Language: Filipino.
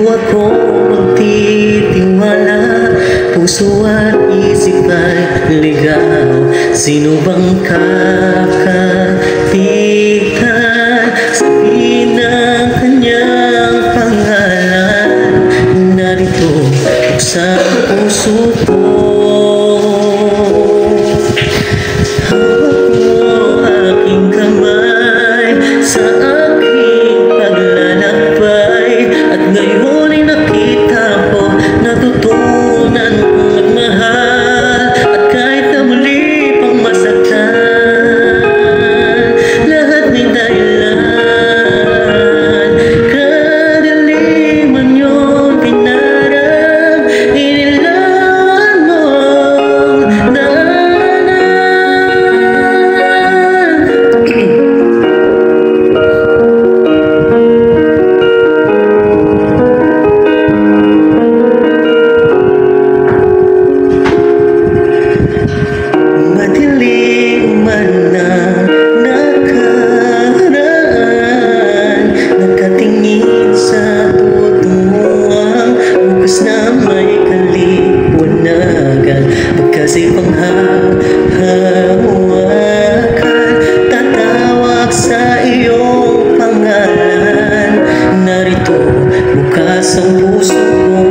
ako magtitiwala, puso at isip ay ligaw. Sino bang kakapitan? Sabihin ng kanyang pangalan. Narito sa puso ko. Hawak mo aking kamay sa aking paglalakbay, at ngayon ay nakita ko, natutunan kong magmahal. At kahit na muli pang masaktan, lahat may dahilan. Kadaliman yun pinarang, inilaan mong daanan. Madilim man ang nakaraan, nakatingin sa tutuwang bukas na may kaliwanagan. Pagkasipang hawakan, tatawag sa iyong pangalan. Narito bukas ang puso ko.